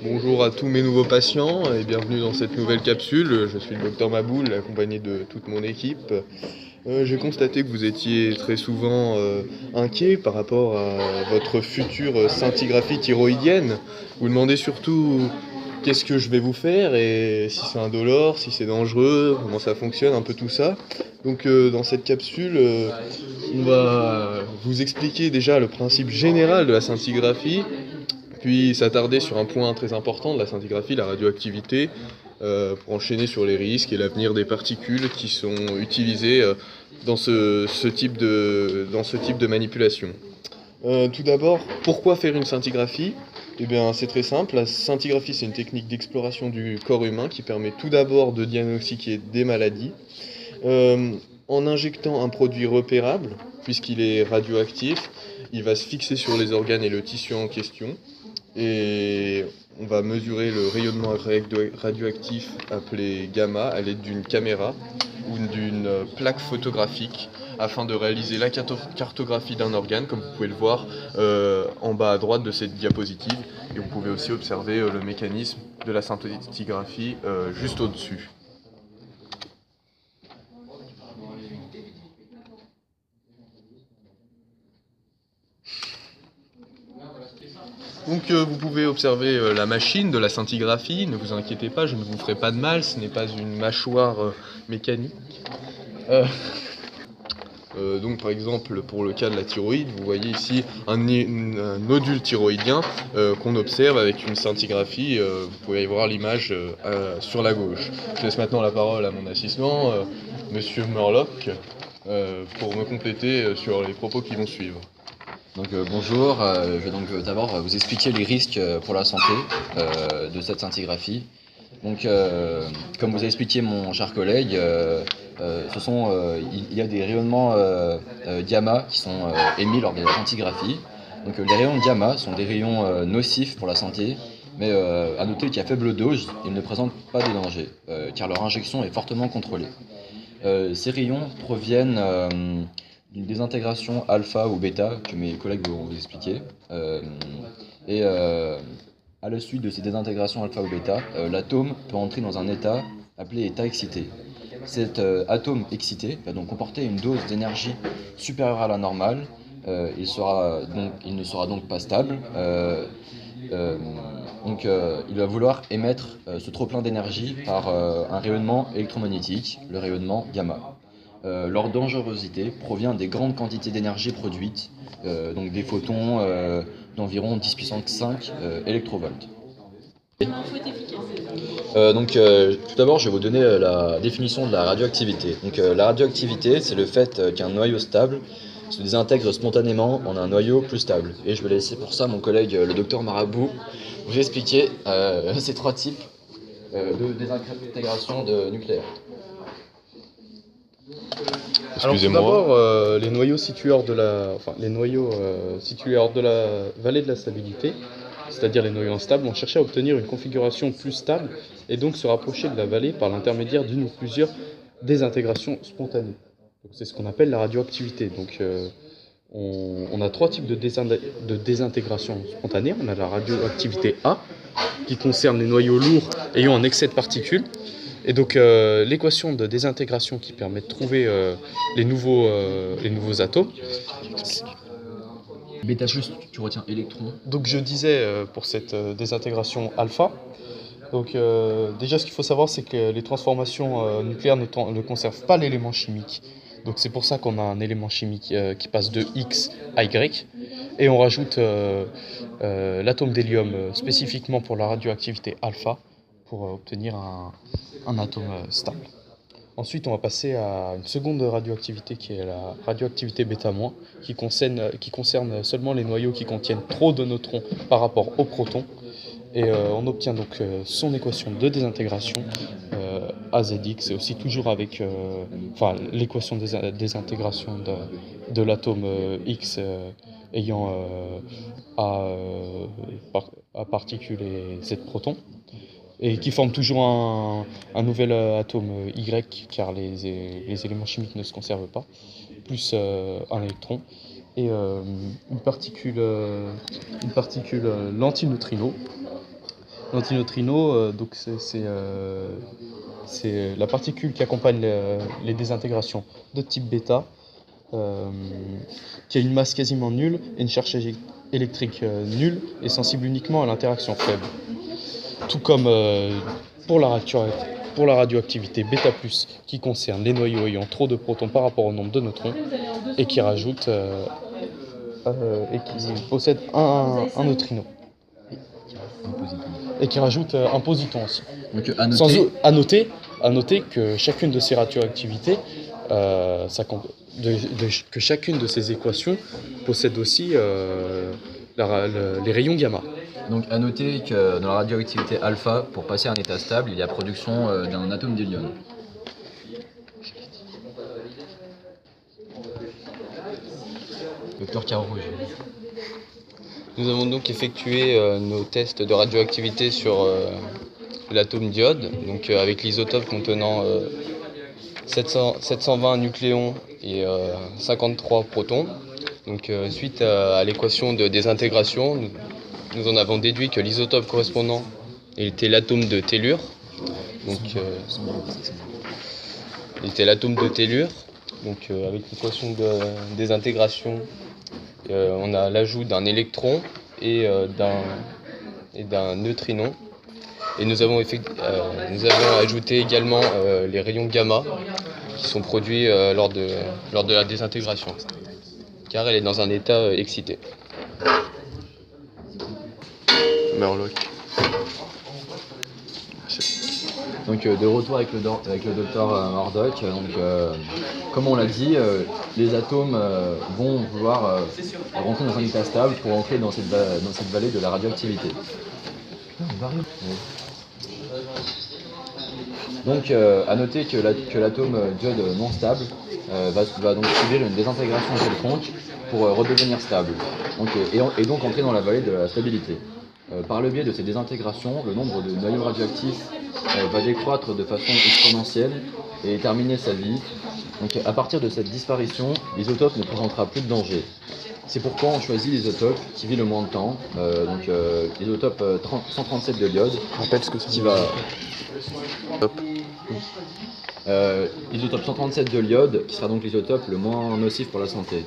Bonjour à tous mes nouveaux patients et bienvenue dans cette nouvelle capsule. Je suis le docteur Maboul, accompagné de toute mon équipe. J'ai constaté que vous étiez très souvent inquiet par rapport à votre future scintigraphie thyroïdienne. Vous demandez surtout qu'est-ce que je vais vous faire et si c'est indolore, si c'est dangereux, comment ça fonctionne, un peu tout ça. Donc dans cette capsule, on va vous expliquer déjà le principe général de la scintigraphie, puis s'attarder sur un point très important de la scintigraphie, la radioactivité, pour enchaîner sur les risques et l'avenir des particules qui sont utilisées dans ce type de manipulation. Tout d'abord, pourquoi faire une scintigraphie? Eh bien, c'est très simple. La scintigraphie, c'est une technique d'exploration du corps humain qui permet tout d'abord de diagnostiquer des maladies euh, en injectant un produit repérable, puisqu'il est radioactif. Il va se fixer sur les organes et le tissu en question. Et on va mesurer le rayonnement radioactif appelé gamma à l'aide d'une caméra ou d'une plaque photographique afin de réaliser la cartographie d'un organe, comme vous pouvez le voir en bas à droite de cette diapositive. Et vous pouvez aussi observer le mécanisme de la scintigraphie juste au-dessus. Donc vous pouvez observer la machine de la scintigraphie, ne vous inquiétez pas, je ne vous ferai pas de mal, ce n'est pas une mâchoire mécanique. Donc par exemple pour le cas de la thyroïde, vous voyez ici un nodule thyroïdien qu'on observe avec une scintigraphie, vous pouvez y voir l'image sur la gauche. Je laisse maintenant la parole à mon assistant, Monsieur Murlock, pour me compléter sur les propos qui vont suivre. Bonjour, je vais donc d'abord vous expliquer les risques pour la santé de cette scintigraphie. Comme vous a expliqué mon cher collègue, il y a des rayonnements gamma qui sont émis lors de la scintigraphie. Les rayons gamma sont des rayons nocifs pour la santé, mais à noter qu'à faible dose, ils ne présentent pas de danger, car leur injection est fortement contrôlée. Ces rayons proviennent d'une désintégration alpha ou bêta que mes collègues vont vous expliquer. À la suite de ces désintégrations alpha ou bêta, l'atome peut entrer dans un état appelé état excité. Cet atome excité va donc comporter une dose d'énergie supérieure à la normale. Il ne sera donc pas stable. Il va vouloir émettre ce trop-plein d'énergie par un rayonnement électromagnétique, le rayonnement gamma. Leur dangerosité provient des grandes quantités d'énergie produites, donc des photons d'environ 10 puissance 5 électrovolts. Tout d'abord, je vais vous donner la définition de la radioactivité. La radioactivité, c'est le fait qu'un noyau stable se désintègre spontanément en un noyau plus stable. Et je vais laisser pour ça mon collègue, le docteur Marabout, vous expliquer ces trois types de désintégration nucléaire. Alors tout d'abord, les noyaux situés hors de la vallée de la stabilité, c'est-à-dire les noyaux instables, vont chercher à obtenir une configuration plus stable et donc se rapprocher de la vallée par l'intermédiaire d'une ou plusieurs désintégrations spontanées. Donc, c'est ce qu'on appelle la radioactivité. On a trois types de désintégration spontanée. On a la radioactivité A, qui concerne les noyaux lourds ayant un excès de particules. Et donc l'équation de désintégration qui permet de trouver les nouveaux atomes. Bêta juste, tu retiens électron. Donc je disais pour cette désintégration alpha, déjà ce qu'il faut savoir c'est que les transformations nucléaires ne conservent pas l'élément chimique. Donc c'est pour ça qu'on a un élément chimique qui passe de X à Y. Et on rajoute l'atome d'hélium spécifiquement pour la radioactivité alpha pour obtenir un atome stable. Ensuite, on va passer à une seconde radioactivité qui est la radioactivité bêta-, qui concerne seulement les noyaux qui contiennent trop de neutrons par rapport aux protons. Et on obtient donc son équation de désintégration AZX, et aussi toujours avec l'équation de désintégration de l'atome X ayant A particules et Z protons, et qui forme toujours un nouvel atome Y, car les éléments chimiques ne se conservent pas, plus un électron, et une particule l'antineutrino, L'antineutrino, donc c'est la particule qui accompagne les désintégrations de type bêta, qui a une masse quasiment nulle et une charge électrique nulle et sensible uniquement à l'interaction faible. Tout comme pour la radioactivité bêta+, qui concerne les noyaux ayant trop de protons par rapport au nombre de neutrons et qui rajoute et qui possède un neutrino. Et qui rajoute un positon aussi. Donc À noter que chacune de ces radioactivités, que chacune de ces équations possède aussi les rayons gamma. Donc à noter que dans la radioactivité alpha, pour passer à un état stable, il y a production d'un atome d'hélium. Docteur Carouge. Nous avons donc effectué nos tests de radioactivité sur l'atome d'iode, donc avec l'isotope contenant 720 nucléons et 53 protons. Donc suite à l'équation de désintégration, nous en avons déduit que l'isotope correspondant était l'atome de tellure. Donc il était l'atome de tellure. Donc avec l'équation de désintégration, on a l'ajout d'un électron et d'un neutrinon. Et nous avons ajouté également les rayons gamma qui sont produits lors de la désintégration, car elle est dans un état excité. Murloc. Donc de retour avec le docteur Murdoch, comme on l'a dit, les atomes vont vouloir rentrer dans un état stable pour entrer dans cette vallée de la radioactivité. Donc à noter que l'atome d'iode non stable va donc subir une désintégration quelconque pour redevenir stable, et donc entrer dans la vallée de la stabilité. Par le biais de ces désintégrations, le nombre de noyaux radioactifs va décroître de façon exponentielle et terminer sa vie. Donc à partir de cette disparition, l'isotope ne présentera plus de danger. C'est pourquoi on choisit l'isotope qui vit le moins de temps, l'isotope 137 de l'iode, Rappelle ce que c'est. qui va... L'isotope 137 de l'iode, qui sera donc l'isotope le moins nocif pour la santé.